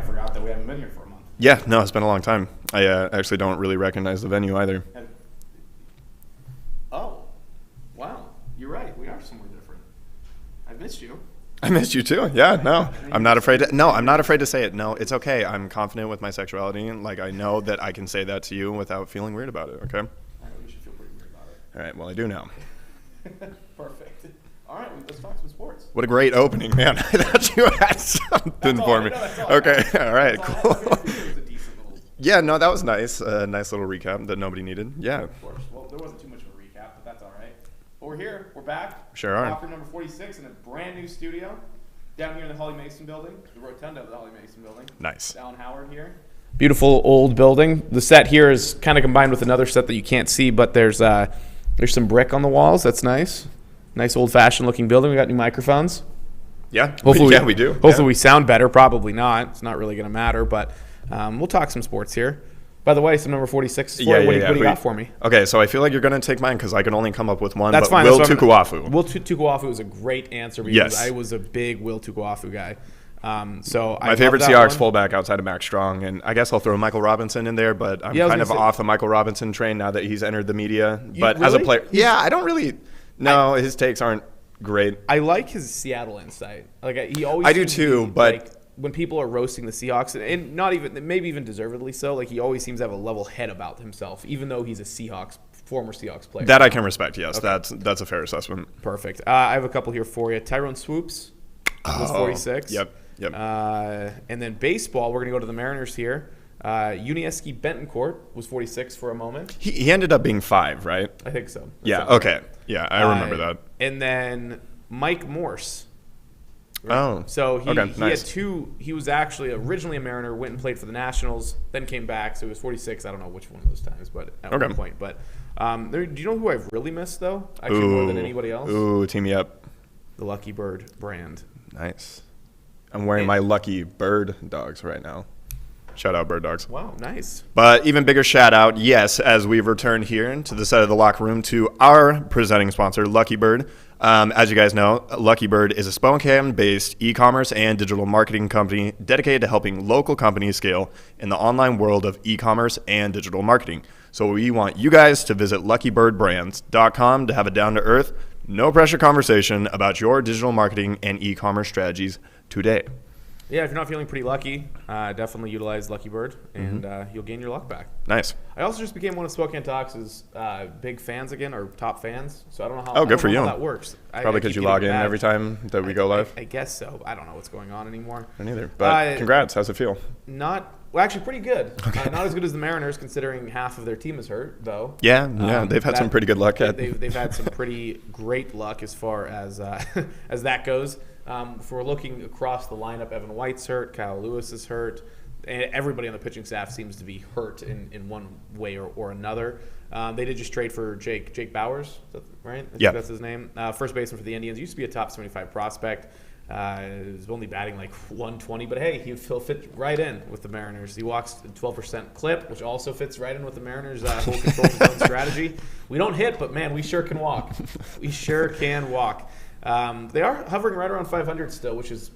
forgot that we haven't been here for a month. Yeah, no, it's been a long time. I actually don't really recognize the venue either. Oh, wow. You're right. We are somewhere different. I missed you. I missed you too. Yeah, no. I'm not afraid to say it. No, it's okay. I'm confident with my sexuality. Like, I know that I can say that to you without feeling weird about it, okay? I know you should feel pretty weird about it. All right, well, I do now. Perfect. All right, let's talk some sports. What a great opening, man. I thought you had something for me. Okay, all right, cool. Yeah, no, that was nice. Nice little recap that nobody needed. Yeah. Of course. Well, there wasn't too much of a recap, but that's all right. But we're here. We're back. Sure are. Locker number 46 in a brand new studio down here in the Holly Mason building, the rotunda of the Holly Mason building. Nice. Alan Howard here. Beautiful old building. The set here is kind of combined with another set that you can't see, but there's some brick on the walls. That's nice. Nice old-fashioned looking building. We got new microphones. Yeah, hopefully we do. Hopefully we sound better. Probably not. It's not really going to matter, but we'll talk some sports here. By the way, some number 46 is for what do you got for me? Okay, so I feel like you're going to take mine because I can only come up with one. That's fine. Will Tukuafu. Will Tukuafu is a great answer because I was a big Will Tukuafu guy. My favorite Seahawks fullback outside of Max Strong, and I guess I'll throw Michael Robinson in there, but I'm kind of off the Michael Robinson train now that he's entered the media. But as a player, as a player, his takes aren't great. I like his Seattle insight. Like he always. I do too, but like, when people are roasting the Seahawks, and not even maybe even deservedly so, like he always seems to have a level head about himself, even though he's a former Seahawks player. That I can respect. Yes, okay. That's a fair assessment. Perfect. I have a couple here for you. Tyrone Swoops was 46. Yep. And then baseball, we're gonna go to the Mariners here. Unieski Bentoncourt was 46 for a moment. He ended up being 5, right? I think so. Okay. Yeah, I remember that. And then Mike Morse. Right? Oh. So he had 2. He was actually originally a Mariner, went and played for the Nationals, then came back. So he was 46. I don't know which one of those times, but at one point. But do you know who I've really missed though? Actually, more than anybody else. Ooh, team me up. The Lucky Bird brand. Nice. I'm wearing my Lucky Bird dogs right now. Shout out Bird Dogs. Wow, nice. But even bigger shout out, yes, as we've returned here into the side of the locker room to our presenting sponsor, Lucky Bird. As you guys know, Lucky Bird is a Spokane-based e-commerce and digital marketing company dedicated to helping local companies scale in the online world of e-commerce and digital marketing. So we want you guys to visit luckybirdbrands.com to have a down-to-earth, no-pressure conversation about your digital marketing and e-commerce strategies today. Yeah, if you're not feeling pretty lucky, definitely utilize Lucky Bird, and you'll gain your luck back. Nice. I also just became one of Spokane Talks' big fans again, or top fans. So I don't know how, how that works. Probably because you log in every time that we go live? I guess so. I don't know what's going on anymore. Me neither. But congrats. How's it feel? Actually pretty good. Okay. Not as good as the Mariners, considering half of their team is hurt, though. Yeah. They've had some pretty good luck. They've had some pretty great luck as far as as that goes. If we're looking across the lineup, Evan White's hurt, Kyle Lewis is hurt, and everybody on the pitching staff seems to be hurt in one way or another. They did just trade for Jake Bowers, right? I think that's his name. First baseman for the Indians. Used to be a top 75 prospect. Was only batting like 120, but hey, he'll fit right in with the Mariners. He walks at 12% clip, which also fits right in with the Mariners' whole control zone strategy. We don't hit, but man, we sure can walk. We sure can walk. They are hovering right around 500 still, which is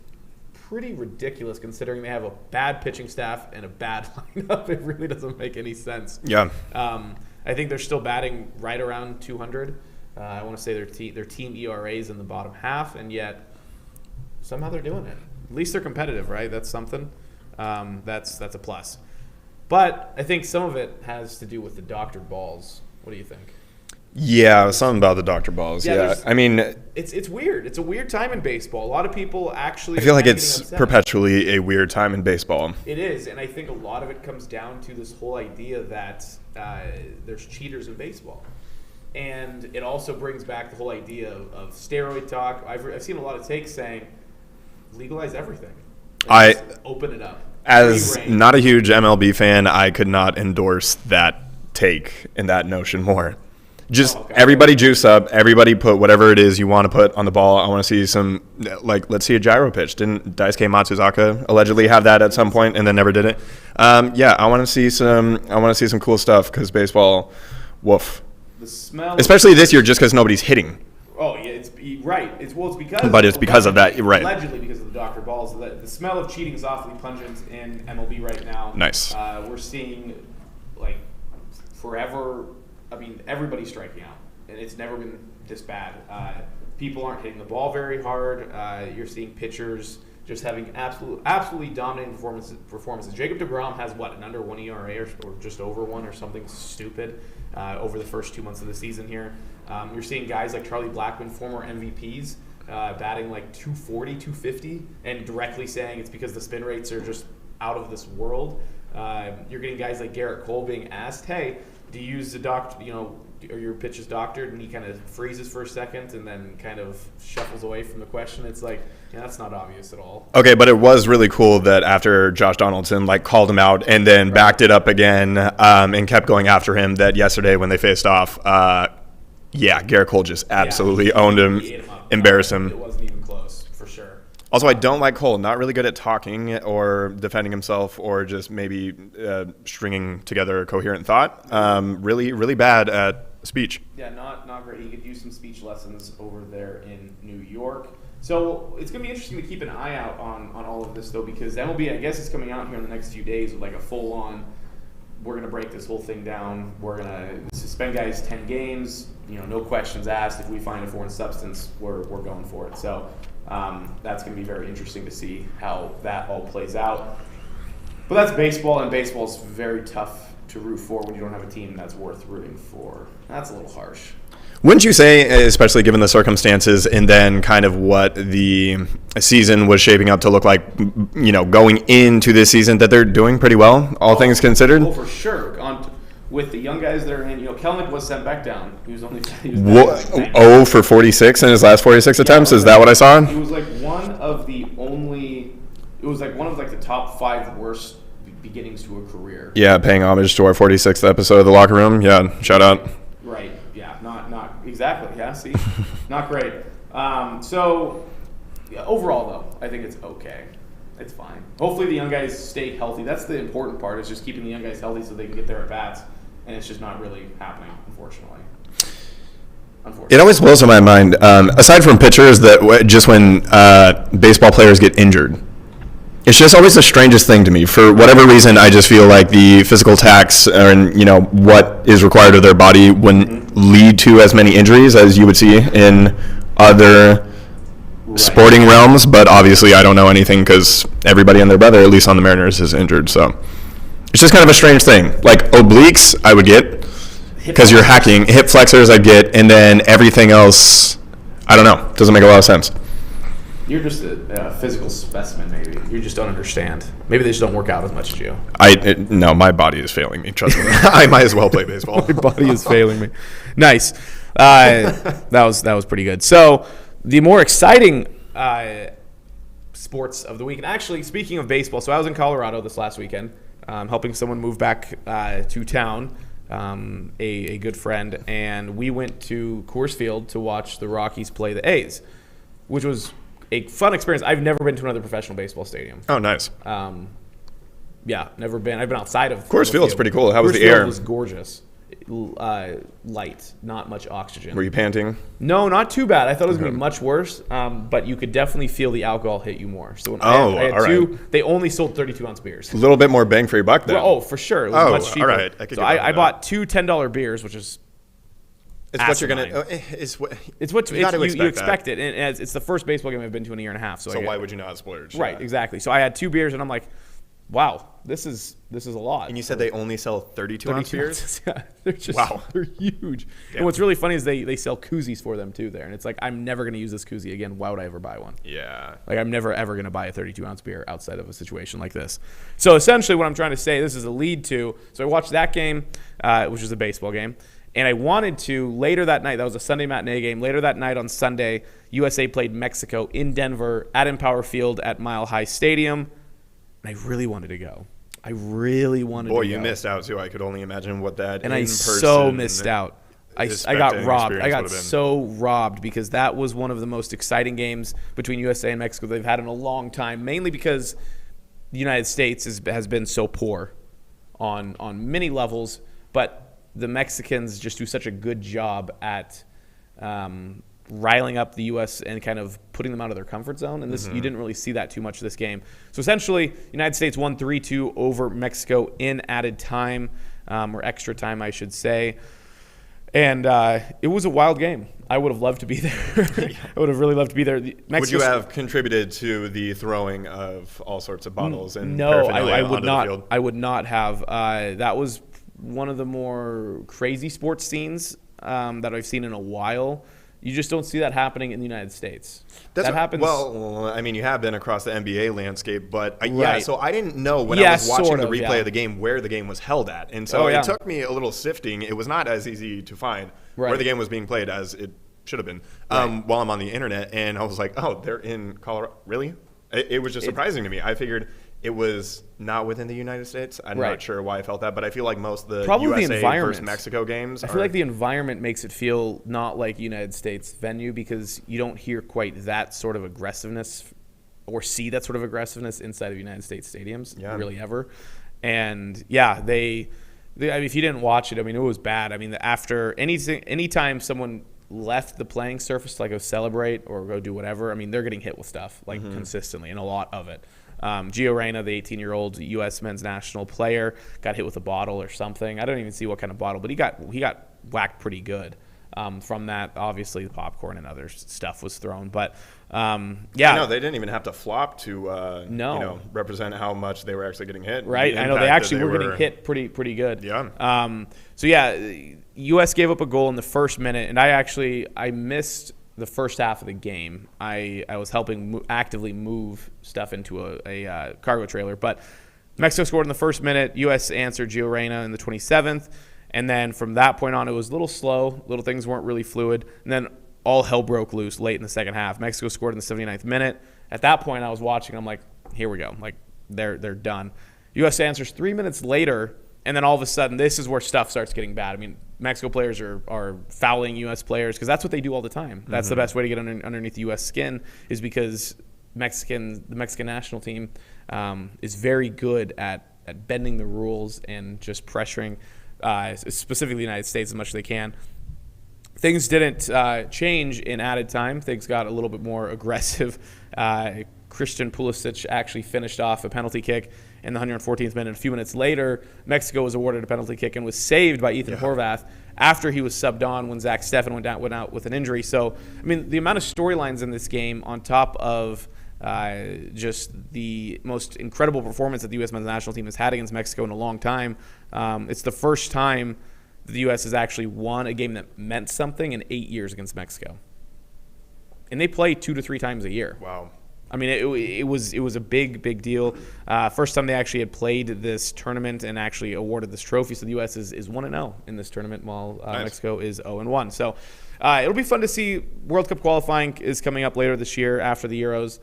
pretty ridiculous considering they have a bad pitching staff and a bad lineup. It really doesn't make any sense. Yeah. I think they're still batting right around 200. I want to say their team ERA is in the bottom half, and yet somehow they're doing it. At least they're competitive, right? That's something. That's a plus. But I think some of it has to do with the doctored balls. What do you think? Yeah, something about the doctor balls. Yeah. I mean, it's weird. It's a weird time in baseball. A lot of people actually. I feel like it's perpetually a weird time in baseball. It is, and I think a lot of it comes down to this whole idea that there's cheaters in baseball, and it also brings back the whole idea of steroid talk. I've seen a lot of takes saying legalize everything. Open it up. As not a huge MLB fan, I could not endorse that take and that notion more. Just everybody juice up. Everybody put whatever it is you want to put on the ball. I want to see some, let's see a gyro pitch. Didn't Daisuke Matsuzaka allegedly have that at some point and then never did it? I want to see some cool stuff because baseball, woof. The smell, especially this year, just because nobody's hitting. Oh yeah, it's right. It's because. But it's because of that, right? Allegedly because of the Dr. Balls. The smell of cheating is awfully pungent in MLB right now. Nice. We're seeing, like, forever, I mean, everybody's striking out, and it's never been this bad. People aren't hitting the ball very hard. You're seeing pitchers just having absolutely dominating performances. Jacob deGrom has, an under 1 ERA or just over 1 or something stupid over the first 2 months of the season here. You're seeing guys like Charlie Blackmon, former MVPs, batting like 240, 250, and directly saying it's because the spin rates are just out of this world. You're getting guys like Garrett Cole being asked, hey, do you use the doctor, are your pitches doctored? And he kind of freezes for a second and then kind of shuffles away from the question. It's like, that's not obvious at all. Okay, but it was really cool that after Josh Donaldson called him out and then backed it up again and kept going after him, that yesterday when they faced off, Garrett Cole just absolutely owned him, embarrassed him. It wasn't even close, for sure. Also, I don't like Cole. Not really good at talking or defending himself or just maybe stringing together a coherent thought. Really, really bad at speech. Yeah, not great. He could use some speech lessons over there in New York. So it's going to be interesting to keep an eye out on all of this, though, because MLB, I guess, is coming out here in the next few days with a full-on, we're going to break this whole thing down. We're going to suspend guys 10 games. No questions asked. If we find a foreign substance, we're going for it. So that's going to be very interesting to see how that all plays out. But that's baseball, and baseball's very tough to root for when you don't have a team that's worth rooting for. That's a little harsh. Wouldn't you say, especially given the circumstances and then kind of what the season was shaping up to look like, going into this season, that they're doing pretty well, all things considered? Oh, for sure. With the young guys that are in, Kelnick was sent back down. He was 0 for 46 in his last 46 attempts? Is that what I saw? He was one of the top 5 worst beginnings to a career. Yeah, paying homage to our 46th episode of The Locker Room. Yeah, shout out. Right, yeah, not exactly, yeah, see? Not great. So, overall, though, I think it's okay. It's fine. Hopefully the young guys stay healthy. That's the important part, is just keeping the young guys healthy so they can get their at-bats, and it's just not really happening, unfortunately. It always blows my mind, aside from pitchers, that just when baseball players get injured, it's just always the strangest thing to me. For whatever reason, I just feel like the physical tax and what is required of their body wouldn't lead to as many injuries as you would see in other sporting realms. But obviously, I don't know anything because everybody and their brother, at least on the Mariners, is injured. So it's just kind of a strange thing. Like obliques, I would get because you're hacking. Hip flexors, I get, and then everything else, I don't know. Doesn't make a lot of sense. You're just a physical specimen, maybe. You just don't understand. Maybe they just don't work out as much as you. No, my body is failing me. Trust me. I might as well play baseball. My body is failing me. Nice. That was pretty good. So the more exciting sports of the week. And actually, speaking of baseball, so I was in Colorado this last weekend, helping someone move back to town, a good friend, and we went to Coors Field to watch the Rockies play the A's, which was a fun experience. I've never been to another professional baseball stadium. Oh, nice. Never been. I've been outside of Coors Field's pretty cool. How was the Coors Field air? Was gorgeous. Light, not much oxygen. Were you panting? No, not too bad. I thought it was going to be much worse, but you could definitely feel the alcohol hit you more. So when I had two, they only sold 32-ounce beers. A little bit more bang for your buck then. Well, for sure. It was much cheaper. All right. I bought two $10 beers, which is it's what you're gonna. You expect it, and it's the first baseball game I've been to in a year and a half. So why would you not splurge? Right, yeah. Exactly. So I had 2 beers, and I'm like, wow, this is a lot. And you said they only sell 32-ounce beers? Yeah, they're huge. Damn. And what's really funny is they sell koozies for them too there, and it's like, I'm never going to use this koozie again. Why would I ever buy one? Yeah. Like, I'm never ever going to buy a 32-ounce beer outside of a situation like this. So essentially, what I'm trying to say, this is a lead to. So I watched that game, which was a baseball game. And I wanted to, later that night, that was a Sunday matinee game, later that night on Sunday, USA played Mexico in Denver at Empower Field at Mile High Stadium. And I really wanted to go. I really wanted to go. Boy, you missed out, too. I could only imagine what that and I so missed out. I got robbed. I got so robbed because that was one of the most exciting games between USA and Mexico they've had in a long time, mainly because the United States has been so poor on many levels, but the Mexicans just do such a good job at riling up the U.S. and kind of putting them out of their comfort zone. And this you didn't really see that too much this game. So essentially, United States won 3-2 over Mexico in added time, or extra time, I should say. And it was a wild game. I would have loved to be there. I would have really loved to be there. Would you have contributed to the throwing of all sorts of bottles and no, I would onto not. the field? I would not have. That was one of the more crazy sports scenes that I've seen in a while. You just don't see that happening in the United States. That happens. Well, I mean, you have been across the NBA landscape, but Right. so I didn't know when I was watching sort the of, replay of the game where the game was held at. And so it took me a little sifting. It was not as easy to find where the game was being played as it should have been while I'm on the internet. And I was like, oh, they're in Colorado. Really? It was just surprising to me. I figured it was not within the United States. I'm not sure why I felt that, but I feel like most of the USA versus Mexico games. I feel like the environment makes it feel not like United States venue because you don't hear quite that sort of aggressiveness or see that sort of aggressiveness inside of United States stadiums really ever. And I mean, if you didn't watch it, I mean, it was bad. I mean, after anytime someone left the playing surface to like go celebrate or go do whatever, I mean, they're getting hit with stuff like consistently and a lot of it. Gio Reyna, the 18-year-old U.S. men's national player, got hit with a bottle or something. I don't even see what kind of bottle, but he got whacked pretty good from that. Obviously, the popcorn and other stuff was thrown, but no, they didn't even have to flop to represent how much they were actually getting hit. Right, I know they actually were getting hit pretty good. Yeah. U.S. gave up a goal in the first minute, and I missed the first half of the game. I was helping actively move stuff into a cargo trailer, but Mexico scored in the first minute. U.S. answered Gio Reyna in the 27th, and then from that point on, it was a little slow. Little things weren't really fluid, and then all hell broke loose late in the second half. Mexico scored in the 79th minute. At that point, I was watching. I'm like, here we go. Like they're done. U.S. answers 3 minutes later, and then all of a sudden, this is where stuff starts getting bad. I mean, Mexico players are fouling U.S. players because that's what they do all the time. That's the best way to get underneath the U.S. skin is because the Mexican national team is very good at bending the rules and just pressuring specifically the United States as much as they can. Things didn't change in added time. Things got a little bit more aggressive. Christian Pulisic actually finished off a penalty kick in the 114th minute. A few minutes later, Mexico was awarded a penalty kick and was saved by Ethan Horvath after he was subbed on when Zach Steffen went out with an injury. So, I mean, the amount of storylines in this game on top of just the most incredible performance that the U.S. men's national team has had against Mexico in a long time. It's the first time the U.S. has actually won a game that meant something in 8 years against Mexico. And they play 2 to 3 times a year. Wow. I mean, it was a big deal. First time they actually had played this tournament and actually awarded this trophy. So the U.S. is 1-0 in this tournament, while Mexico is 0-1. So it'll be fun to see. World Cup qualifying is coming up later this year after the Euros,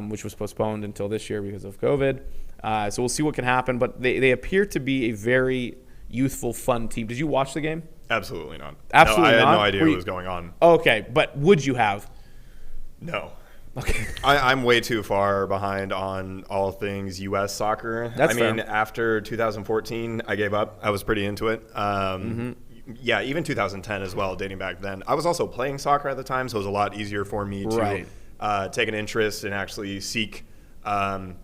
which was postponed until this year because of COVID. So we'll see what can happen. But they appear to be a very youthful, fun team. Did you watch the game? Absolutely not. Absolutely no, I had not? no idea what was going on. Okay, but would you have? No. Okay. I'm way too far behind on all things U.S. soccer. That's fair. fair. After 2014, I gave up. I was pretty into it. Yeah, even 2010 as well, dating back then. I was also playing soccer at the time, so it was a lot easier for me to take an interest and actually seek, some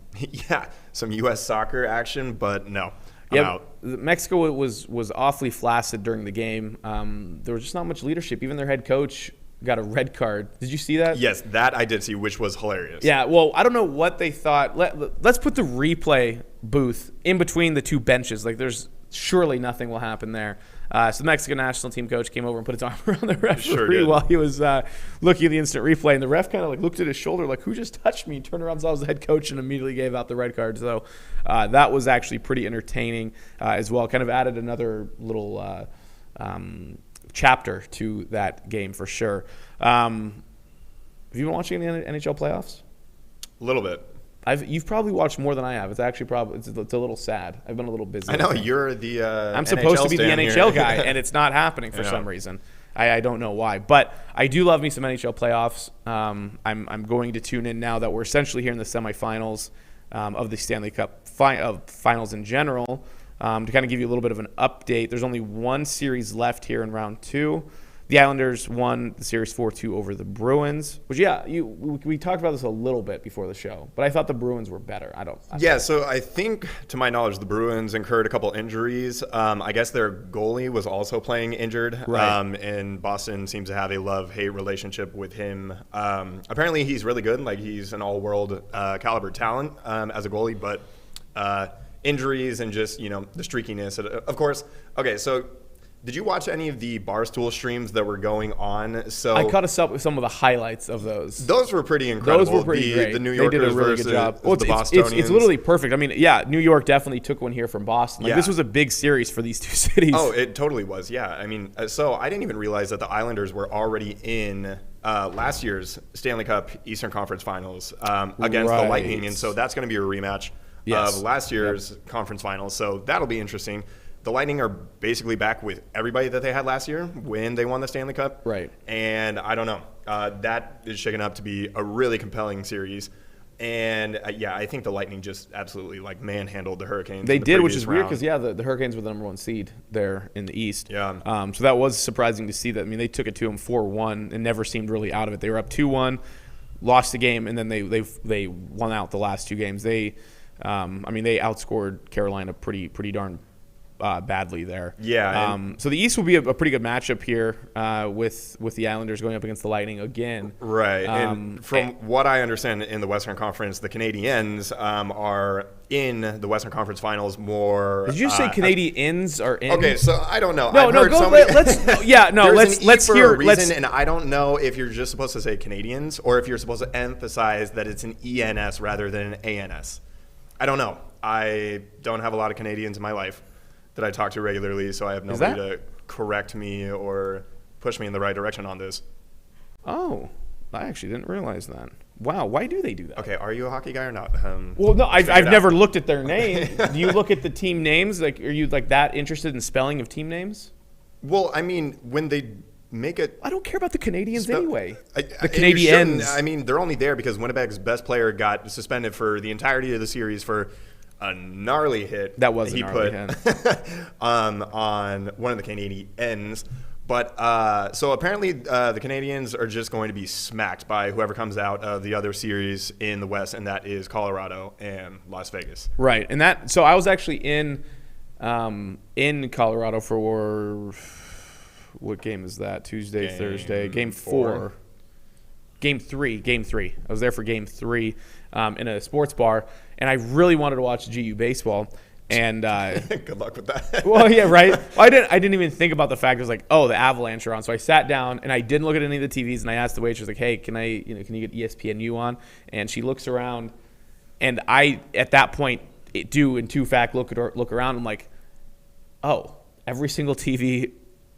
U.S. soccer action. But no, I'm out. Mexico was awfully flaccid during the game. There was just not much leadership. Even their head coach got a red card. Did you see that? Yes, that I did see, which was hilarious. Yeah, well, I don't know what they thought. Let's put the replay booth in between the two benches. Like, there's surely nothing will happen there. So the Mexican national team coach came over and put his arm around the referee while he was looking at the instant replay. And the ref kind of looked at his shoulder like, who just touched me? He turned around, saw I was the head coach, and immediately gave out the red card. So that was actually pretty entertaining as well. Kind of added another little chapter to that game for sure. Have you been watching the NHL playoffs? A little bit. You've probably watched more than I have. It's actually it's a little sad. I've been a little busy. I know you're the. I'm supposed to be the NHL guy, and it's not happening for some reason. I don't know why, but I do love me some NHL playoffs. I'm going to tune in now that we're essentially here in the semifinals of the Stanley Cup finals in general. To kind of give you a little bit of an update, there's only one series left here in round 2. The Islanders won the series 4-2 over the Bruins, which, we talked about this a little bit before the show, but I thought the Bruins were better. So I think, to my knowledge, the Bruins incurred a couple injuries. I guess their goalie was also playing injured, right. And Boston seems to have a love-hate relationship with him. Apparently, he's really good. Like, he's an all-world caliber talent as a goalie, but injuries and just, the streakiness. Of course, okay, so did you watch any of the Barstool streams that were going on? So I caught us up with some of the highlights of those. Those were pretty incredible. Those were pretty great. The New Yorkers they did a really versus good job. the Bostonians. It's literally perfect. I mean, New York definitely took one here from Boston. This was a big series for these two cities. Oh, it totally was, yeah. I mean, so I didn't even realize that the Islanders were already in last year's Stanley Cup Eastern Conference Finals against the Lightning, and so that's going to be a rematch of last year's conference finals, so that'll be interesting. The Lightning are basically back with everybody that they had last year when they won the Stanley Cup. Right. And I don't know. That is shaking up to be a really compelling series. And, I think the Lightning just absolutely, manhandled the Hurricanes. They did, which is weird because, the Hurricanes were the number one seed there in the East. Yeah. So that was surprising to see that. I mean, they took it to them 4-1 and never seemed really out of it. They were up 2-1, lost the game, and then they won out the last two games. They outscored Carolina pretty darn badly there. Yeah. So the East will be a pretty good matchup here with the Islanders going up against the Lightning again. Right. And from what I understand in the Western Conference, the Canadiens are in the Western Conference Finals more. Did you say Canadiens are in? Okay, so I don't know. Let's hear. And I don't know if you're just supposed to say Canadians or if you're supposed to emphasize that it's an ENS rather than an ANS. I don't know. I don't have a lot of Canadians in my life that I talk to regularly, so I have nobody to correct me or push me in the right direction on this. Oh, I actually didn't realize that. Wow, why do they do that? Okay, are you a hockey guy or not? Well, no, I've never looked at their name. Do you look at the team names? Are you that interested in spelling of team names? Well, I mean, when they make it, I don't care about the Canadians anyway. The Canadiens. I mean, they're only there because Winnipeg's best player got suspended for the entirety of the series for a gnarly hit that was a gnarly hit on one of the Canadiens. But so apparently the Canadiens are just going to be smacked by whoever comes out of the other series in the West, and that is Colorado and Las Vegas. Right, and so I was actually in Colorado for what game is that? Tuesday, Thursday, Game 4. Game 3. I was there for Game 3 in a sports bar, and I really wanted to watch GU baseball. And good luck with that. Well, yeah, right. I didn't even think about the fact it was the Avalanche are on. So I sat down and I didn't look at any of the TVs, and I asked the waitress hey, can you get ESPNU on? And she looks around, and I at that point look around. I'm like, oh, every single TV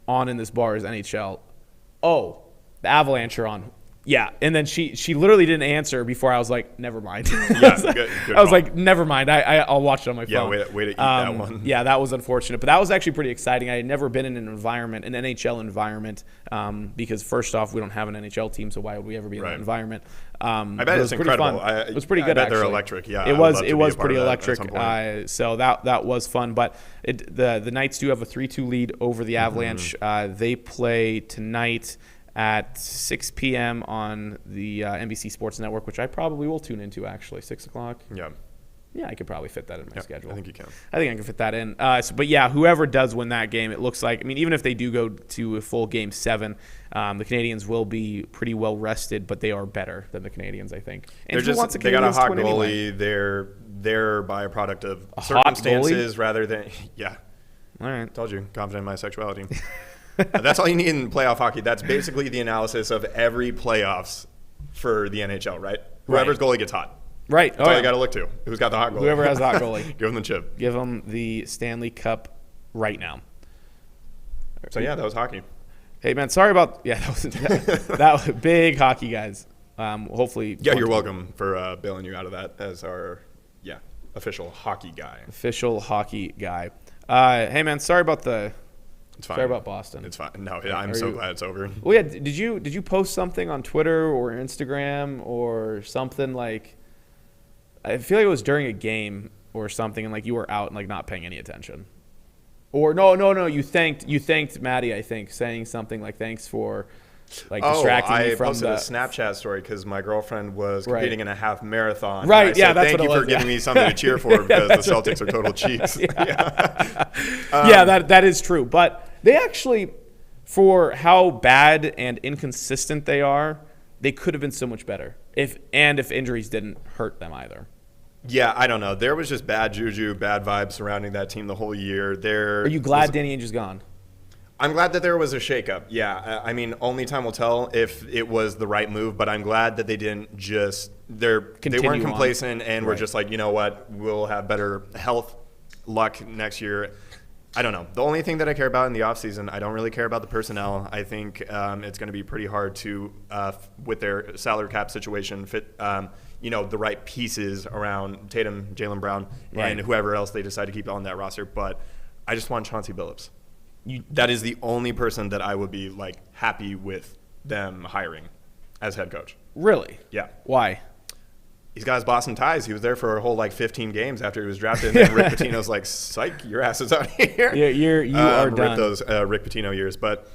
on in this bar is NHL. Oh, the Avalanche are on. Yeah, and then she literally didn't answer before I was like, never mind. Yeah, good I was like, never mind. I'll watch it on my phone. Yeah, way to eat that one. Yeah, that was unfortunate, but that was actually pretty exciting. I had never been in an NHL environment, because first off, we don't have an NHL team, so why would we ever be in that environment? I bet it's incredible. It was pretty good. I bet actually. they're electric. Yeah, it was pretty electric. So that was fun. But the Knights do have a 3-2 lead over the Avalanche. They play tonight at 6 p.m. on the NBC Sports Network, which I probably will tune into, actually. 6 o'clock. Yeah. Yeah, I could probably fit that in my schedule. I think you can. I think I can fit that in. But yeah, whoever does win that game, it looks like, even if they do go to a full Game 7, the Canadians will be pretty well rested, but they are better than the Canadians, I think. And they got a hot goalie. Anyway. They're by a product of circumstances rather than, yeah. All right. Told you, confident in my sexuality. That's all you need in playoff hockey. That's basically the analysis of every playoffs for the NHL, right? Whoever's goalie gets hot. Right. That's all you got to look to. Who's got the hot goalie? Whoever has the hot goalie. Give them the chip. Give them the Stanley Cup right now. So, yeah, that was hockey. Hey, man, sorry about – that was big hockey, guys. Hopefully – Yeah, you're welcome for bailing you out of that as our, official hockey guy. Official hockey guy. Hey, man, sorry about the – It's fine. Sorry about Boston. It's fine. No, I'm so glad it's over. Well, yeah. Did you post something on Twitter or Instagram or something I feel like it was during a game or something, and you were out and not paying any attention. Or no. You thanked Maddie, I think, saying something like thanks for distracting me from posted a Snapchat story because my girlfriend was competing in a half marathon. Right. And I Yeah. said, That's thank what it you was. for giving me something to cheer for because the Celtics are total cheeks. That is true. But they actually, for how bad and inconsistent they are, they could have been so much better if injuries didn't hurt them either. Yeah, I don't know. There was just bad juju, bad vibes surrounding that team the whole year. Are you glad Danny Ainge is gone? I'm glad that there was a shakeup. Yeah, I mean, only time will tell if it was the right move, but I'm glad that they didn't just they weren't complacent and were just like, you know what, we'll have better health luck next year. I don't know. The only thing that I care about in the offseason, I don't really care about the personnel. I think it's going to be pretty hard to, with their salary cap situation, fit the right pieces around Tatum, Jaylen Brown, and whoever else they decide to keep on that roster. But I just want Chauncey Billups. That is the only person that I would be like happy with them hiring as head coach. Really? Yeah. Why? He's got his Boston ties. He was there for a whole 15 games after he was drafted. And then Rick Pitino's like, psych, your ass is out here. Yeah, you are done. Rip those Rick Pitino years. But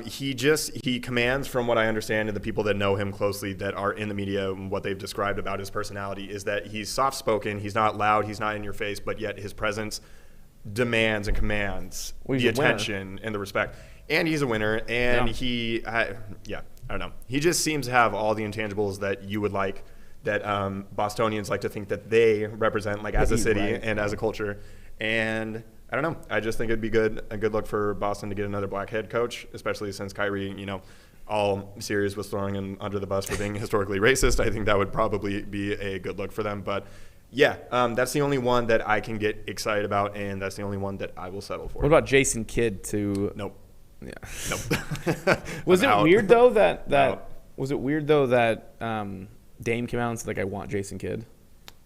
he commands, from what I understand, and the people that know him closely that are in the media and what they've described about his personality is that he's soft-spoken, he's not loud, he's not in your face, but yet his presence demands and commands the attention and the respect. And he's a winner. And I don't know. He just seems to have all the intangibles that you would like, that Bostonians like to think that they represent, as a city and as a culture. And I don't know. I just think it'd be a good look for Boston to get another black head coach, especially since Kyrie, all series was throwing him under the bus for being historically racist. I think that would probably be a good look for them. But yeah, that's the only one that I can get excited about, and that's the only one that I will settle for. What about Jason Kidd to? Nope. Yeah. Nope. Was it weird though that Dame came out and said I want Jason Kidd?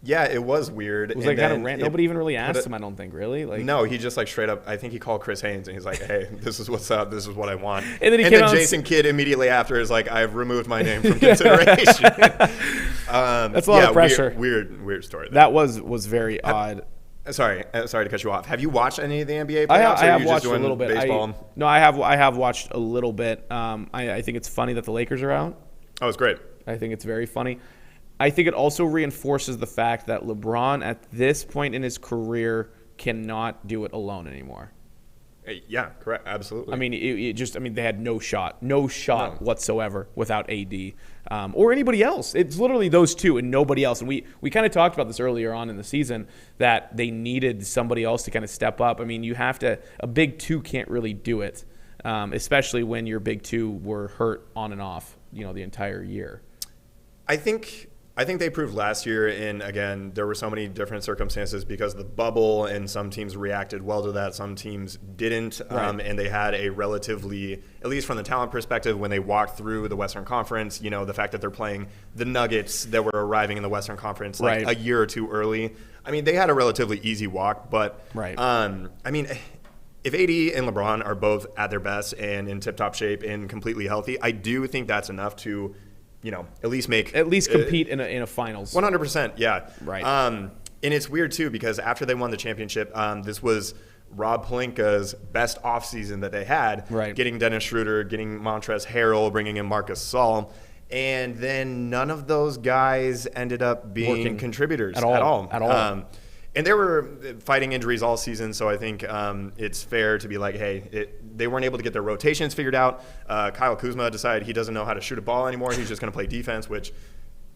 Yeah, it was weird. It was kind of random. Nobody even really asked him, I don't think, really. No, he just straight up, I think he called Chris Haynes and he's like, hey, this is what's up, this is what I want. And then Jason Kidd immediately after is like, I've removed my name from consideration. That's a lot of pressure. Weird story. That was very odd. Sorry to cut you off. Have you watched any of the NBA playoffs? I have watched a little bit. Baseball? I have watched a little bit. I think it's funny that the Lakers are out. Oh, it's great. I think it's very funny. I think it also reinforces the fact that LeBron at this point in his career cannot do it alone anymore. Yeah, correct. Absolutely. I mean, they had no shot whatsoever without AD or anybody else. It's literally those two and nobody else. And we kind of talked about this earlier on in the season that they needed somebody else to kind of step up. I mean, a big two can't really do it, especially when your big two were hurt on and off, the entire year. I think they proved last year, and again, there were so many different circumstances because of the bubble, and some teams reacted well to that, some teams didn't, and they had a relatively, at least from the talent perspective, when they walked through the Western Conference, the fact that they're playing the Nuggets that were arriving in the Western Conference a year or two early. I mean, they had a relatively easy walk, but I mean, if AD and LeBron are both at their best and in tip-top shape and completely healthy, I do think that's enough to at least compete in a finals. 100%, yeah. Right. And it's weird too because after they won the championship, this was Rob Pelinka's best offseason that they had. Right. Getting Dennis Schroeder, getting Montrezl Harrell, bringing in Marcus Gasol, and then none of those guys ended up being contributors at all. And they were fighting injuries all season, so I think it's fair to be like, hey, they weren't able to get their rotations figured out. Kyle Kuzma decided he doesn't know how to shoot a ball anymore. He's just going to play defense, which,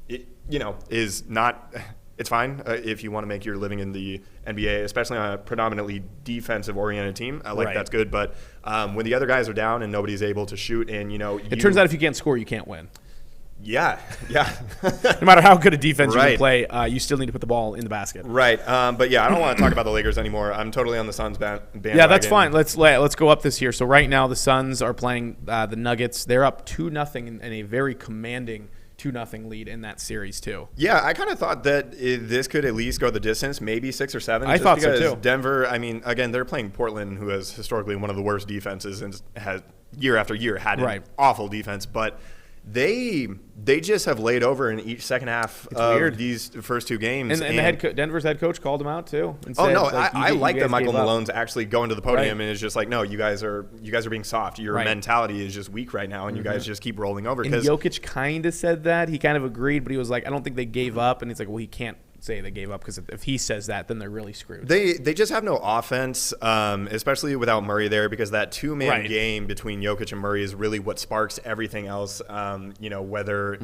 is not – it's fine if you want to make your living in the NBA, especially on a predominantly defensive-oriented team. That's good. But when the other guys are down and nobody's able to shoot and, it turns out if you can't score, you can't win. Yeah. No matter how good a defense you can play, you still need to put the ball in the basket. Right. But yeah, I don't want to talk about the Lakers anymore. I'm totally on the Suns bandwagon. Yeah, that's fine. Let's go up this here. So right now the Suns are playing the Nuggets. They're up 2-0 in a very commanding 2-0 lead in that series too. Yeah, I kind of thought that this could at least go the distance, maybe 6 or 7. I thought so too. Denver, I mean, again, they're playing Portland, who has historically one of the worst defenses and has year after year had an awful defense, but they just have laid over in each second half of weird. these first two games. And Denver's head coach called him out too. And Oh said, no, like, I like that Michael gave up. Malone's actually going to the podium Right. and is just like, no, you guys are being soft. Your Right. mentality is just weak right now, and you guys just keep rolling over. And Because Jokic kind of said that. He kind of agreed, but he was like, I don't think they gave up. And he's like, well, he can't say they gave up because if he says that, then they're really screwed. they just have no offense, especially without Murray there, because that two-man Right. game between Jokic and Murray is really what sparks everything else. Whether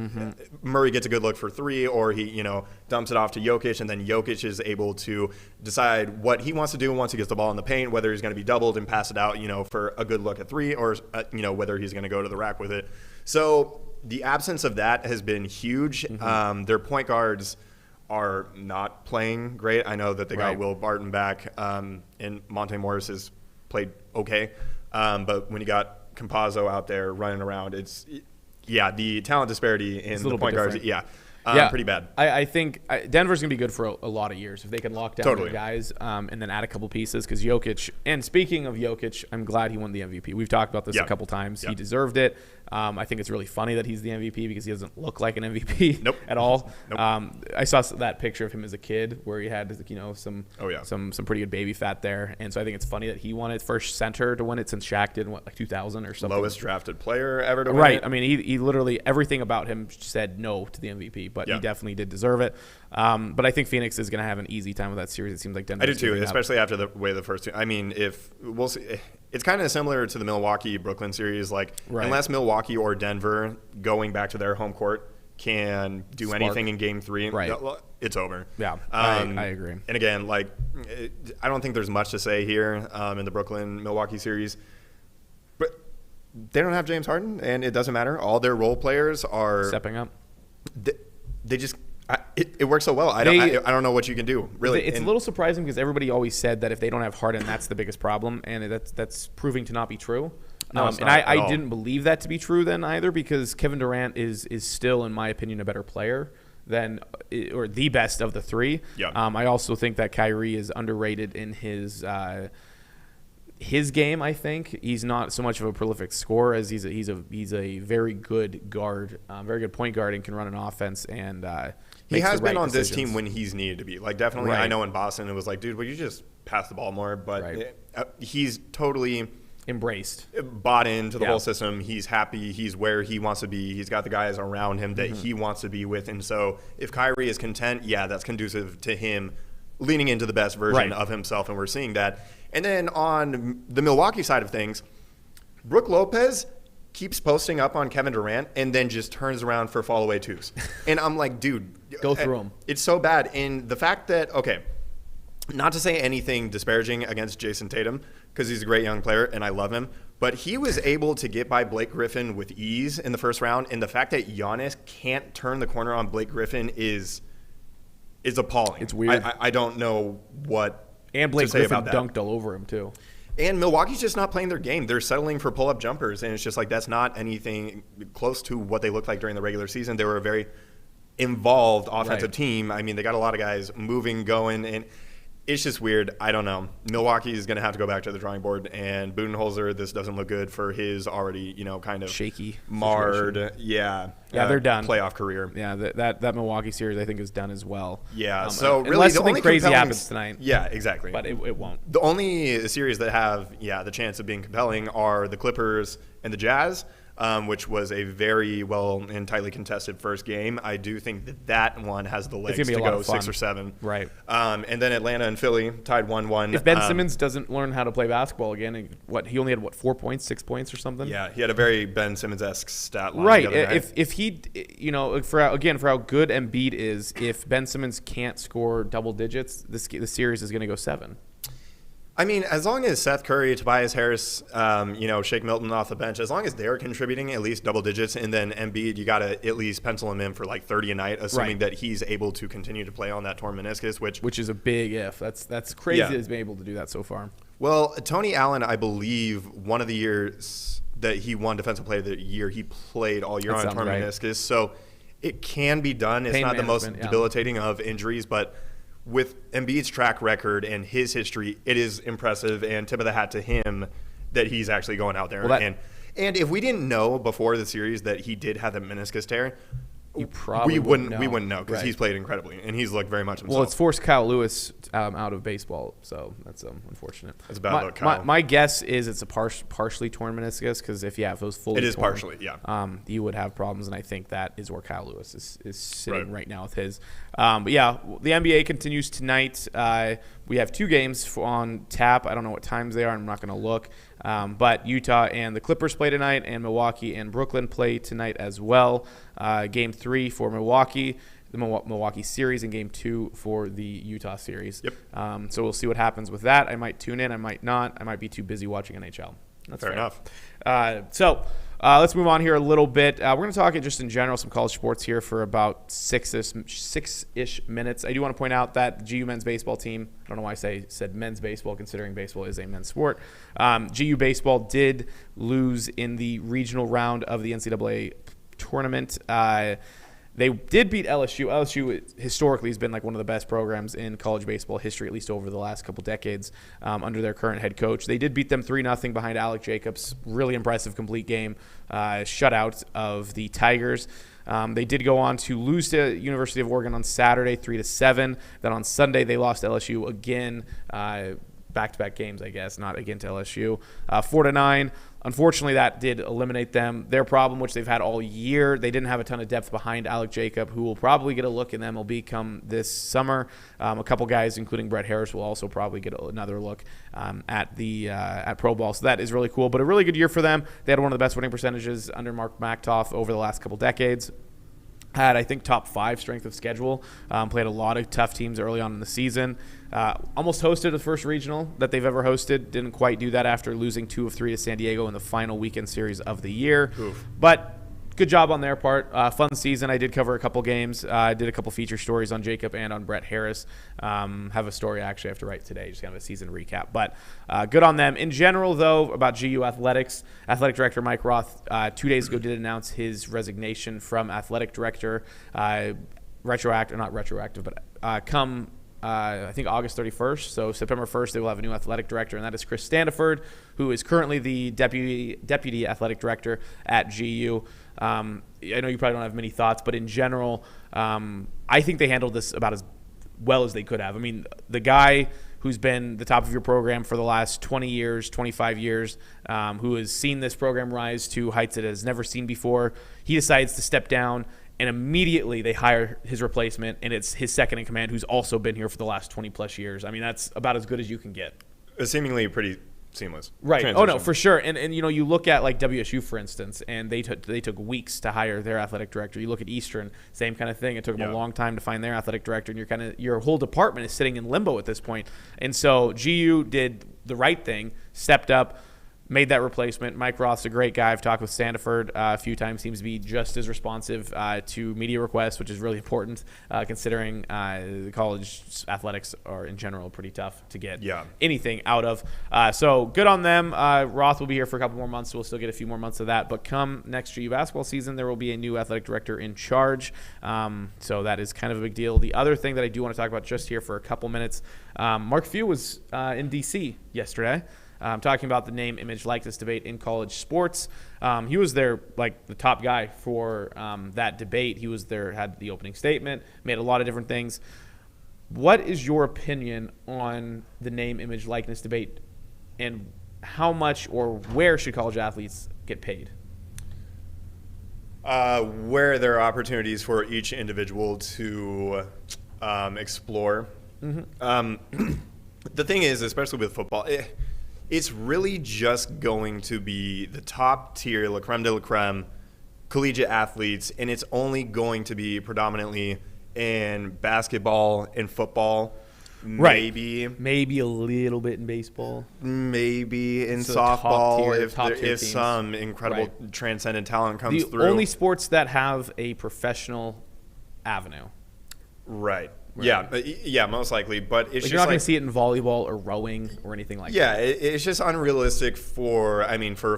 Murray gets a good look for three or he, dumps it off to Jokic, and then Jokic is able to decide what he wants to do once he gets the ball in the paint, whether he's going to be doubled and pass it out, for a good look at three, or, whether he's going to go to the rack with it. So the absence of that has been huge. Their point guards are not playing great. I know that they got Right. Will Barton back, and Monte Morris has played okay. But when you got Campazzo out there running around, the talent disparity in the point guards, pretty bad. I think Denver's going to be good for a lot of years if they can lock down Totally. their guys and then add a couple pieces because Jokic, and speaking of Jokic, I'm glad he won the MVP. We've talked about this a couple times. Yeah. He deserved it. I think it's really funny that he's the MVP because he doesn't look like an MVP Nope. at all. Nope. I saw that picture of him as a kid where he had some pretty good baby fat there, and so I think it's funny that he won it, first center to win it since Shaq did, 2000 or something. Lowest drafted player ever to win Right. it. I mean, he literally, everything about him said no to the MVP, but Yeah. he definitely did deserve it. But I think Phoenix is going to have an easy time with that series. It seems like Denver. I do too, especially after the way the first two. I mean, if we'll see, it's kind of similar to the Milwaukee-Brooklyn series. Like, Right. unless Milwaukee or Denver going back to their home court can do Spark. anything in Game 3, Right. It's over. Yeah, I agree. And again, I don't think there's much to say here in the Brooklyn-Milwaukee series. But they don't have James Harden, and it doesn't matter. All their role players are Stepping up. They just. It works so well. I don't know what you can do, really. It's a little surprising because everybody always said that if they don't have Harden, that's the biggest problem, and that's proving to not be true. No, it's and not at I all. didn't believe that to be true then either because Kevin Durant is still, in my opinion, a better player than or the best of the three. Yeah. I also think that Kyrie is underrated in his game. I think he's not so much of a prolific scorer as he's a very good guard, very good point guard, and can run an offense and. He has been on decisions. this team when he's needed to be. Definitely, Right. I know in Boston it was like, dude, will you just pass the ball more? But Right. He's totally Embraced. bought into the Yeah. whole system. He's happy. He's where he wants to be. He's got the guys around him that he wants to be with. And so if Kyrie is content, that's conducive to him leaning into the best version Right. of himself, and we're seeing that. And then on the Milwaukee side of things, Brook Lopez keeps posting up on Kevin Durant and then just turns around for fall away twos. And I'm like, dude. Go through 'em. It's so bad. And the fact that, not to say anything disparaging against Jason Tatum, because he's a great young player and I love him, but he was able to get by Blake Griffin with ease in the first round. And the fact that Giannis can't turn the corner on Blake Griffin is appalling. It's weird. I don't know what And Blake to say Griffin about that. dunked all over him too. And Milwaukee's just not playing their game. They're settling for pull-up jumpers, and it's just like that's not anything close to what they looked like during the regular season. They were a very involved offensive Right. team. I mean, they got a lot of guys moving, going, and it's just weird. I don't know. Milwaukee is going to have to go back to the drawing board, and Budenholzer, this doesn't look good for his already, kind of Shaky marred, situation. They're done. playoff career. Yeah, that Milwaukee series I think is done as well. Yeah, so really unless the something only crazy compelling- happens tonight. Yeah, exactly. But it won't. The only series that have, the chance of being compelling are the Clippers and the Jazz, which was a very well and tightly contested first game. I do think that one has the legs gonna be to a lot go of fun. 6 or 7. Right. And then Atlanta and Philly tied 1-1. If Ben Simmons doesn't learn how to play basketball again, he only had 4 points, 6 points or something. Yeah, he had a very Ben Simmons-esque stat line. Right. the other night. If he, for how good Embiid is, if Ben Simmons can't score double digits, the series is going to go 7. I mean, as long as Seth Curry, Tobias Harris, Shake Milton off the bench, as long as they're contributing at least double digits, and then Embiid, you got to at least pencil him in for 30 a night, assuming Right. that he's able to continue to play on that torn meniscus, which is a big if. That's crazy Yeah. that he's been able to do that so far. Well, Tony Allen, I believe, one of the years that he won Defensive Player of the Year, he played all year That on sounds torn right. meniscus. So it can be done. It's Pain not the most management, yeah. debilitating of injuries, but with Embiid's track record and his history, it is impressive and tip of the hat to him that he's actually going out there. Well, and And if we didn't know before the series that he did have the meniscus tear, we wouldn't know because right. he's played incredibly and he's looked very much himself. Well, it's forced Kyle Lewis out of baseball, so that's unfortunate. That's a bad look, Kyle. My guess is it's a partially torn meniscus because if it was fully, it is torn, partially, yeah. You would have problems, and I think that is where Kyle Lewis is sitting right now with his. But yeah, the NBA continues tonight. We have 2 games on tap. I don't know what times they are. I'm not going to look. But Utah and the Clippers play tonight, and Milwaukee and Brooklyn play tonight as well. Game 3 for Milwaukee, the Milwaukee series, and Game 2 for the Utah series. Yep. So we'll see what happens with that. I might tune in. I might not. I might be too busy watching NHL. That's fair enough. So let's move on here a little bit. We're going to talk just in general some college sports here for about six-ish minutes. I do want to point out that the GU men's baseball team, I don't know why I said men's baseball considering baseball is a men's sport. GU baseball did lose in the regional round of the NCAA tournament. They did beat LSU. LSU historically has been like one of the best programs in college baseball history, at least over the last couple decades, under their current head coach. They did beat them 3-0 behind Alec Jacobs. Really impressive complete game shutout of the Tigers. They did go on to lose to University of Oregon on Saturday, 3-7. Then on Sunday they lost LSU again. Back-to-back games, I guess, not again to LSU. 4-9. Unfortunately, that did eliminate them. Their problem, which they've had all year, they didn't have a ton of depth behind Alec Jacob, who will probably get a look in MLB come this summer. A couple guys, including Brett Harris, will also probably get another look at Pro Ball. So that is really cool. But a really good year for them. They had one of the best winning percentages under Mark Mactoff over the last couple decades. Had, I think, top 5 strength of schedule. Played a lot of tough teams early on in the season. Almost hosted the first regional that they've ever hosted. Didn't quite do that after losing 2 of 3 to San Diego in the final weekend series of the year. Oof. But good job on their part. Fun season. I did cover a couple games. I did a couple feature stories on Jacob and on Brett Harris. Have a story actually I have to write today, just kind of a season recap. But good on them. In general, though, about GU Athletics, Athletic Director Mike Roth 2 days ago did announce his resignation from Athletic Director. Not retroactive, but come I think August 31st. So September 1st, they will have a new athletic director, and that is Chris Standiford, who is currently the deputy athletic director at GU. I know you probably don't have many thoughts, but in general, I think they handled this about as well as they could have. I mean, the guy who's been the top of your program for the last 20 years, 25 years, who has seen this program rise to heights it has never seen before, he decides to step down. And immediately they hire his replacement, and it's his second in command, who's also been here for the last 20-plus years. I mean, that's about as good as you can get. It's seemingly pretty seamless. Right. Transition. Oh, no, for sure. And you know, you look at like WSU, for instance, and they took weeks to hire their athletic director. You look at Eastern, same kind of thing. It took them a long time to find their athletic director, and your whole department is sitting in limbo at this point. And so GU did the right thing, stepped up, made that replacement. Mike Roth's a great guy. I've talked with Standiford a few times. Seems to be just as responsive to media requests, which is really important considering the college athletics are in general pretty tough to get anything out of. So good on them. Roth will be here for a couple more months, so we'll still get a few more months of that. But come next GU basketball season, there will be a new athletic director in charge. So that is kind of a big deal. The other thing that I do want to talk about just here for a couple minutes, Mark Few was in D.C. yesterday. Talking about the name, image, likeness debate in college sports. He was there, like the top guy for that debate. He was there, had the opening statement, made a lot of different things. What is your opinion on the name, image, likeness debate, and how much or where should college athletes get paid? Where there are opportunities for each individual to explore. Mm-hmm. The thing is, especially with football, it's really just going to be the top tier, la creme de la creme, collegiate athletes, and it's only going to be predominantly in basketball and football, maybe a little bit in baseball, maybe in softball if teams. Some incredible transcendent talent comes through. The only sports that have a professional avenue. Right. Yeah, most likely. But it's just you're not going to see it in volleyball or rowing or anything like that. Yeah, it's just unrealistic for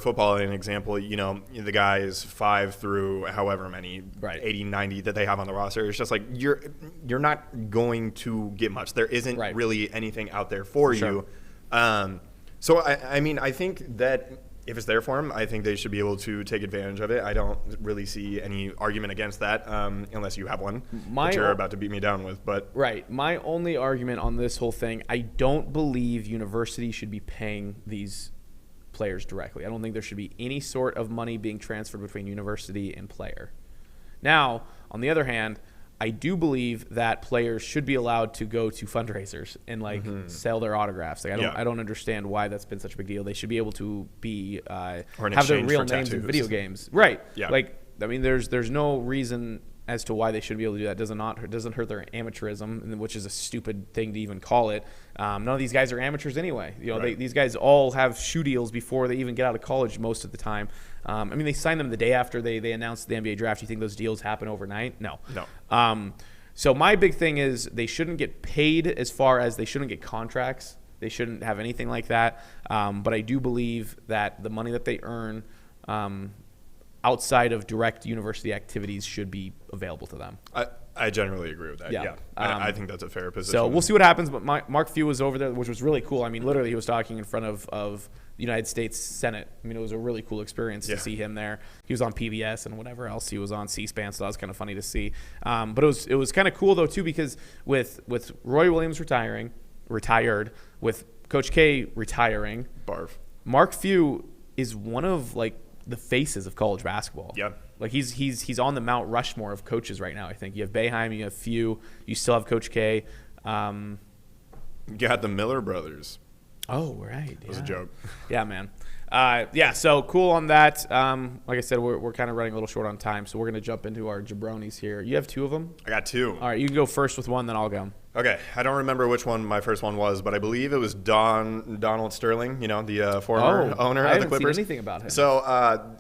football, an example, the guys 5 through however many, 80, 90 that they have on the roster. It's just like you're not going to get much. There isn't really anything out there for you. So, I think that if it's there for them, I think they should be able to take advantage of it. I don't really see any argument against that, unless you have one that you're about to beat me down with. But right, my only argument on this whole thing, I don't believe universities should be paying these players directly. I don't think there should be any sort of money being transferred between university and player. Now, on the other hand, I do believe that players should be allowed to go to fundraisers and sell their autographs. Like I don't understand why that's been such a big deal. They should be able to be have their real names in video games, right? Yeah. Like I mean, there's no reason as to why they should be able to do that. It doesn't hurt their amateurism, which is a stupid thing to even call it. None of these guys are amateurs anyway. These guys all have shoe deals before they even get out of college most of the time. I mean, they signed them the day after they announced the NBA draft. You think those deals happen overnight? No. So my big thing is they shouldn't get paid as far as they shouldn't get contracts. They shouldn't have anything like that. But I do believe that the money that they earn outside of direct university activities should be available to them. I generally agree with that. Yeah. I think that's a fair position. So we'll see what happens. But Mark Few was over there, which was really cool. I mean, literally, he was talking in front of the United States Senate. I mean, it was a really cool experience to see him there. He was on PBS and whatever else. He was on C-SPAN, so that was kind of funny to see. But it was kind of cool, though, too, because with Roy Williams retired, with Coach K retiring, Barf. Mark Few is one of, the faces of college basketball. Yeah. He's on the Mount Rushmore of coaches right now, I think. You have Boeheim, you have Few, you still have Coach K. You got the Miller brothers. Oh, right. It was a joke. Yeah, man. So cool on that. Like I said, we're kind of running a little short on time, so we're going to jump into our jabronis here. You have two of them? I got two. All right, you can go first with one, then I'll go. Okay, I don't remember which one my first one was, but I believe it was Donald Sterling, the former owner of the Clippers. I haven't seen anything about him. So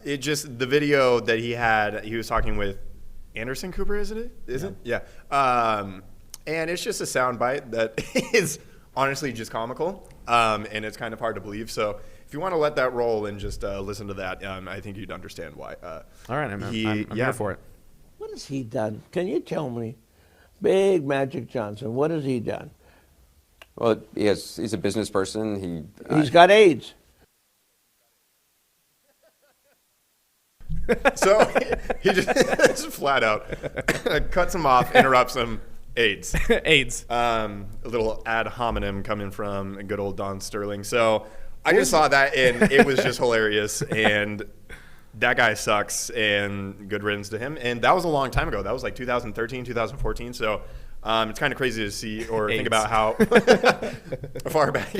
the video that he had, he was talking with Anderson Cooper, is it? Yeah. And it's just a soundbite that is honestly just comical, and it's kind of hard to believe. So if you want to let that roll and just listen to that, I think you'd understand why. All right, I'm here for it. What has he done? Can you tell me? Big Magic Johnson, what has he done? Well, he's a business person. He's got AIDS. So he just flat out cuts him off, interrupts him. AIDS. AIDS. A little ad hominem coming from good old Don Sterling. So I just saw that, and it was just hilarious. And that guy sucks, and good riddance to him. And that was a long time ago. That was like 2013, 2014. So it's kind of crazy to see or think about how far back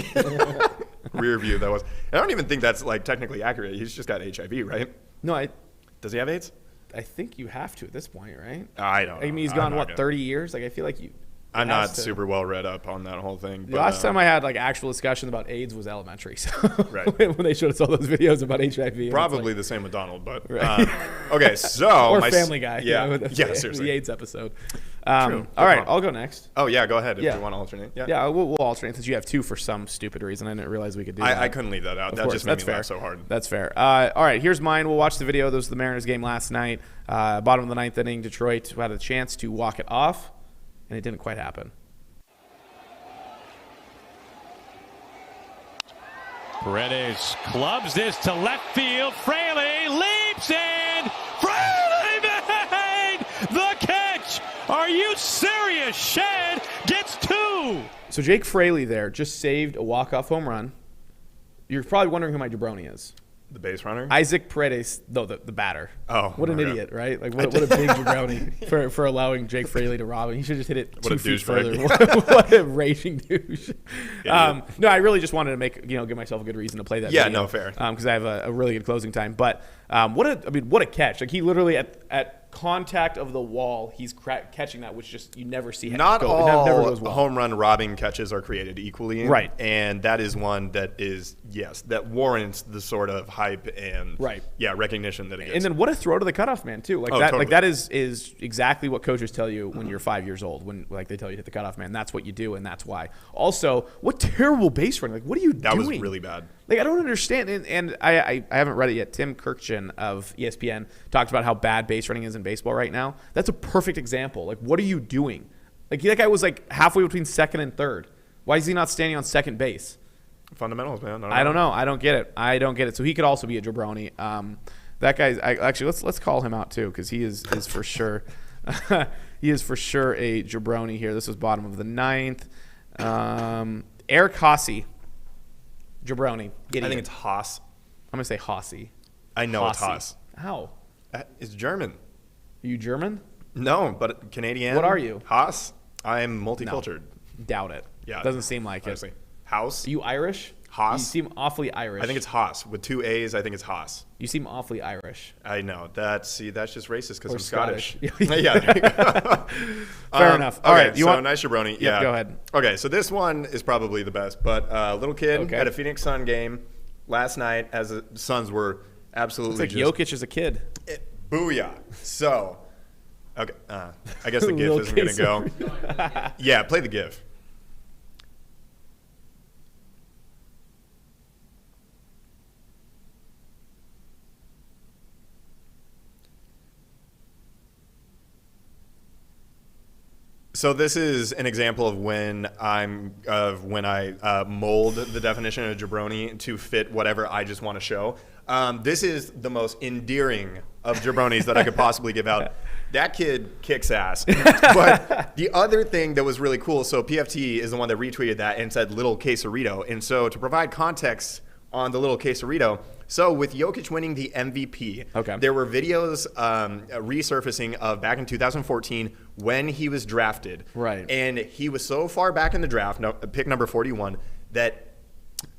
rear view that was. I don't even think that's technically accurate. He's just got HIV, right? No, Does he have AIDS? I think you have to at this point, right? I don't know. I mean, he's gone, 30 years? I feel like you... I'm not super well read up on that whole thing. The last time I had actual discussion about AIDS was elementary. So right. when they showed us all those videos about HIV. Probably the same with Donald, but right. Okay. So or Family Guy. Yeah. Seriously. The AIDS episode. True. All right, I'll go next. Oh yeah, go ahead if you want to alternate. Yeah, we'll alternate since you have two for some stupid reason. I didn't realize we could do that. I couldn't leave that out. That just made me laugh so hard. That's fair. All right, here's mine. We'll watch the video. This was the Mariners game last night. Bottom of the ninth inning, Detroit had a chance to walk it off, and it didn't quite happen. Paredes clubs this to left field. Fraley leaps in. Fraley made the catch. Are you serious? Shed gets two. So Jake Fraley there just saved a walk-off home run. You're probably wondering who my jabroni is. The base runner? Isaac Paredes, the batter. Oh. What an idiot, right? What a big jabroni for allowing Jake Fraley to rob him. He should just hit it 2 feet further. What a raging douche. No, I really just wanted to give myself a good reason to play that video. Yeah, no, fair. Because I have a really good closing time. But what a catch. He literally at contact of the wall, he's catching that, which just you never see. Not all never goes well. Home run robbing catches are created equally. Right. And that is one that that warrants the sort of hype and recognition that it gets. And then what a throw to the cutoff man too. Totally. That is exactly what coaches tell you when you're 5 years old. When they tell you to hit the cutoff man, that's what you do, and that's why. Also, what terrible base running. What are you doing? That was really bad. I don't understand. And I haven't read it yet. Tim Kirkchin of ESPN talked about how bad base running is in baseball right now. That's a perfect example. What are you doing? That guy was halfway between second and third. Why is he not standing on second base? Fundamentals, man. I don't know. I don't get it. So he could also be a jabroni. That guy's actually let's call him out too, because he is for sure. He is for sure a jabroni here. This was bottom of the ninth. Eric Hossie, jabroni. Idiot. I think it's Haas. I'm gonna say Hossie. I know it's Hossie. Haas. How? It's German. Are you German? No, but Canadian. What are you? Haas. I'm multicultural. Doubt it. Yeah. Doesn't seem like Honestly. it. House. Are you Irish? Haas? You seem awfully Irish. I think it's Haas with 2 A's. I think it's Haas. You seem awfully Irish. I know. That's just racist because Or I'm Scottish. Scottish. Yeah. There you go. Fair enough. All Okay, right. You so want? nice jabroni. Yep, Yeah. go ahead. Okay, so this one is probably the best. But little kid Okay. at a Phoenix Sun game last night as the Suns were absolutely It's like Jokic as a kid. booyah. So, okay. I guess the GIF Little isn't going to go. Yeah, play the GIF. So this is an example of when I mold the definition of jabroni to fit whatever I just want to show. This is the most endearing of jabronis that I could possibly give out. That kid kicks ass. But the other thing that was really cool, so PFT is the one that retweeted that and said little quesarito. And so to provide context on the little quesarito, so with Jokic winning the MVP, there were videos resurfacing of back in 2014 when he was drafted. Right. And he was so far back in the draft, pick number 41, that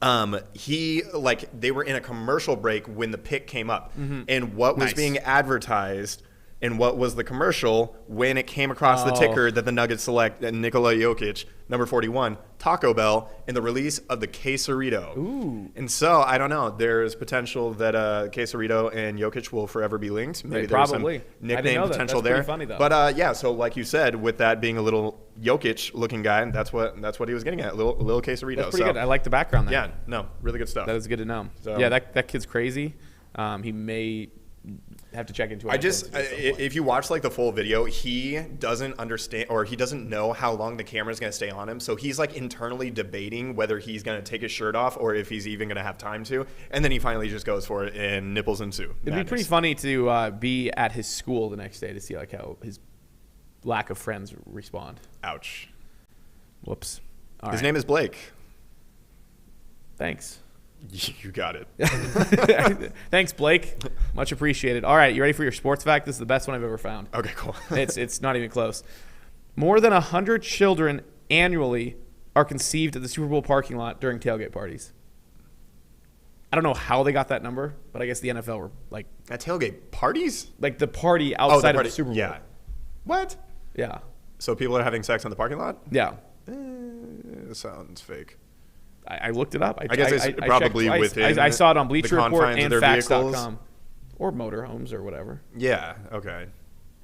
they were in a commercial break when the pick came up. And what was being advertised and what was the commercial when it came across the ticker that the Nuggets select Nikola Jokic, number 41, Taco Bell, and the release of the quesarito. Ooh. And so, I don't know, there's potential that quesarito and Jokic will forever be linked. Maybe there's some nickname potential there. That's pretty funny, though. But yeah, so like you said, with that being a little Jokic-looking guy, that's what he was getting at, little quesarito. That's pretty good. I like the background there. Yeah, no, really good stuff. That is good to know. So, yeah, that kid's crazy. He may have to check into it. If you watch like the full video, he doesn't understand, or he doesn't know how long the camera is going to stay on him. So he's like internally debating whether he's going to take his shirt off or if he's even going to have time to. And then he finally just goes for it, and nipples ensue. It'd be pretty funny to be at his school the next day to see like how his lack of friends respond. Ouch. Whoops. His name is Blake. Thanks. You got it. Thanks, Blake. Much appreciated. All right, you ready for your sports fact? This is the best one I've ever found. Okay, cool. It's not even close. More than 100 children annually are conceived at the Super Bowl parking lot during tailgate parties. I don't know how they got that number, but I guess the NFL were like at tailgate parties, like the party outside of the Super Bowl. Yeah. What? Yeah. So people are having sex in the parking lot? Yeah. Sounds fake. I looked it up. I guess it's probably within I saw it on Bleacher the Report confines and of their Facts.com. Or motorhomes or whatever. Yeah, okay.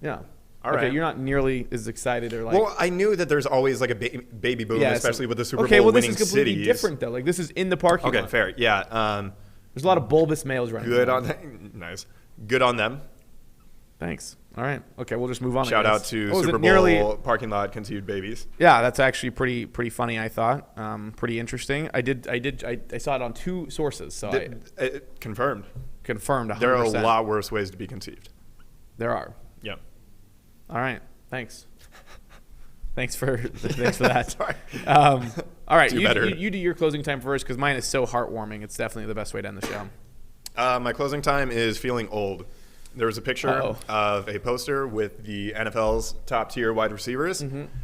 Yeah. All right. Okay, you're not nearly as excited or like. Well, I knew that there's always like a baby boom, especially with the Super Bowl winning cities. winning Okay, well, this is completely different though. Like this is in the parking lot. Okay, fair. Yeah. There's a lot of bulbous males running. Good on them. Nice. Good on them. Thanks. All right. Okay, we'll just move on. Shout out to Super Bowl parking lot conceived babies. Yeah, that's actually pretty funny. I thought pretty interesting. I saw it on two sources. So confirmed. Confirmed. 100%. There are a lot worse ways to be conceived. There are. Yeah. All right. Thanks. Thanks for that. Sorry. All right. You do your closing time first because mine is so heartwarming. It's definitely the best way to end the show. My closing time is feeling old. There was a picture of a poster with the NFL's top tier wide receivers, and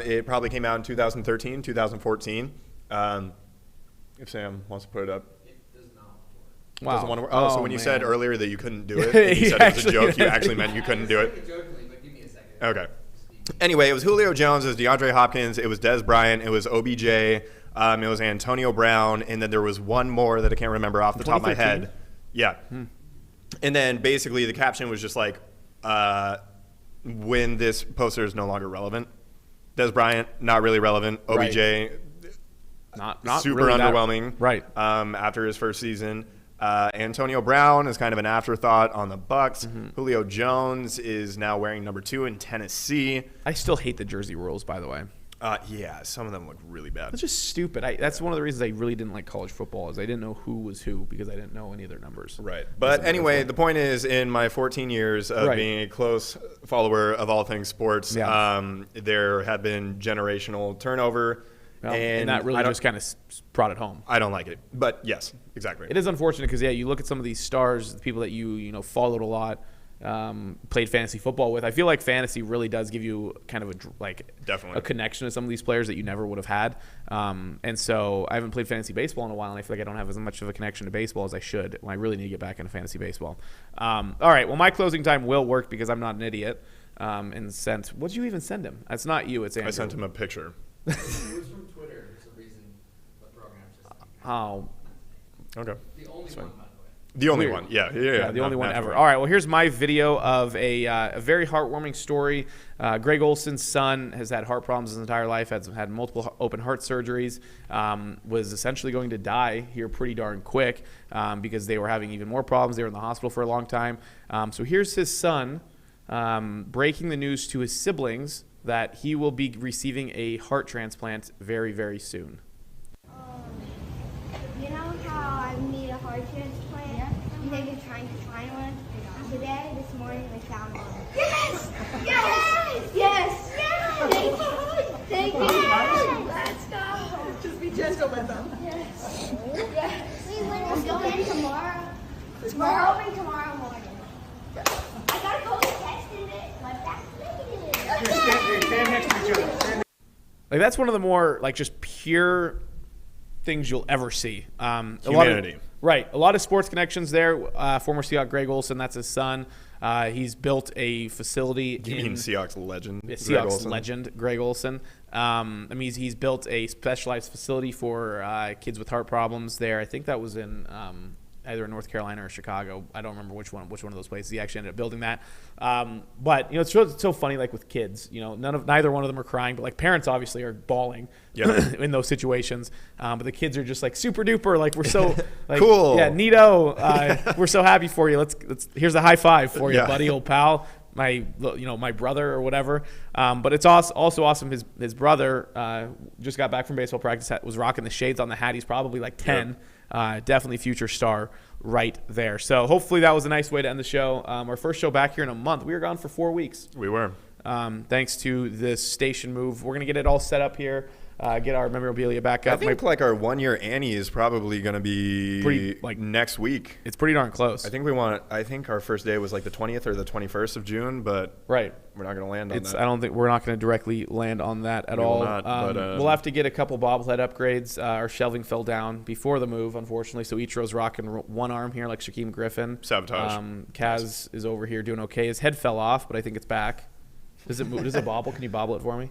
it probably came out in 2013, 2014. If Sam wants to put it up. It does not work. Wow. Doesn't want to work. So when you said earlier that you couldn't do it, and you said it was a joke, you actually meant you couldn't do it. Jokingly, but give me a second. Okay. Anyway, it was Julio Jones, it was DeAndre Hopkins, it was Dez Bryant, it was OBJ, it was Antonio Brown, and then there was one more that I can't remember off the top of my head. Yeah. And then basically the caption was just like, when this poster is no longer relevant. Dez Bryant, not really relevant. OBJ, not super really underwhelming. Right. After his first season. Antonio Brown is kind of an afterthought on the Bucks. Julio Jones is now wearing number 2 in Tennessee. I still hate the jersey rules, by the way. Yeah, some of them look really bad. That's just stupid. That's one of the reasons I really didn't like college football is I didn't know who was who because I didn't know any of their numbers. Right. But anyway, the point is, in my 14 years of being a close follower of all things sports, there have been generational turnover. And that really just kind of brought it home. I don't like it. But yes, exactly. It is unfortunate because, you look at some of these stars, the people that you followed a lot, played fantasy football with. I feel like fantasy really does give you kind of Definitely a connection to some of these players that you never would have had. And so I haven't played fantasy baseball in a while, and I feel like I don't have as much of a connection to baseball as I should. I really need to get back into fantasy baseball. All right, well, my closing time will work because I'm not an idiot. And sent – what did you even send him? It's not you. It's Andrew. I sent him a picture. It was from Twitter for some reason. The program just Oh. Okay. the only one, by the way. The only one. Yeah, the only one ever. All right, well, here's my video of a very heartwarming story. Greg Olson's son has had heart problems his entire life, has had multiple open heart surgeries, was essentially going to die here pretty darn quick because they were having even more problems. They were in the hospital for a long time. So here's his son breaking the news to his siblings that he will be receiving a heart transplant very, very soon. You know how I need a heart transplant? Yeah. They've been trying to find one. Today, this morning, they found one. Yes! Yes! Yes! Yes! Thank you. Let's go. Just be gentle with them. Yes. Yes. I'm going tomorrow. We're open tomorrow morning. I gotta go test in it. My back's Stand next to each other. Like that's one of the more just pure things you'll ever see. Humanity. A lot of sports connections there. Former Seahawk Greg Olson, that's his son. He's built a facility. You mean Seahawks legend? Seahawks legend Greg Olson. He's built a specialized facility for kids with heart problems there. I think that was in either in North Carolina or Chicago. I don't remember which one of those places he actually ended up building that. But it's so funny, with kids. Neither one of them are crying, but parents obviously are bawling in those situations. But the kids are just super duper. We're so cool. Yeah, neato. We're so happy for you. Let's here's a high five for you, buddy, old pal. My brother or whatever. But it's also awesome. His brother just got back from baseball practice. Was rocking the shades on the hat. He's probably 10. Yep. Definitely future star right there. So hopefully that was a nice way to end the show. Our first show back here in a month. We were gone for 4 weeks. We were. Thanks to this station move. We're going to get it all set up here. Get our memorabilia back up. I think our 1 year Annie is probably going to be pretty, next week. It's pretty darn close. I think our first day was the 20th or the 21st of June, but right. We're not going to land on that. I don't think we're not going to directly land on that at all. We'll have to get a couple bobblehead upgrades. Our shelving fell down before the move, unfortunately. So Ichiro's rocking one arm here like Shaquem Griffin. Sabotage. Kaz is over here doing okay. His head fell off, but I think it's back. Does it move? Does it bobble? Can you bobble it for me?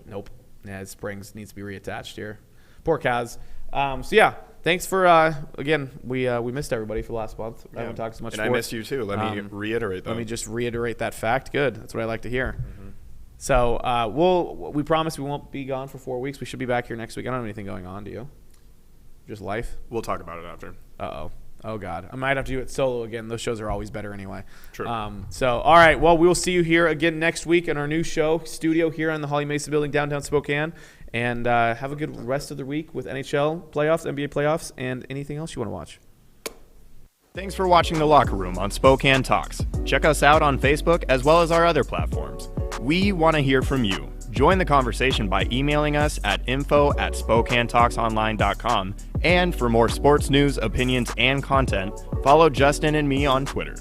Nope. Yeah, his springs needs to be reattached here. Poor Kaz. Thanks for again. We missed everybody for the last month. I haven't talked so much. And I missed you too. Let me reiterate that. Let me just reiterate that fact. Good. That's what I like to hear. Mm-hmm. So we promise we won't be gone for 4 weeks. We should be back here next week. I don't have anything going on. Do you? Just life. We'll talk about it after. Oh God, I might have to do it solo again. Those shows are always better anyway. True. All right. Well, we will see you here again next week in our new studio here in the Holly Mesa Building, downtown Spokane. And have a good rest of the week with NHL playoffs, NBA playoffs, and anything else you want to watch. Thanks for watching The Locker Room on Spokane Talks. Check us out on Facebook as well as our other platforms. We want to hear from you. Join the conversation by emailing us at info@SpokaneTalksOnline.com. And for more sports news, opinions, and content, follow Justin and me on Twitter.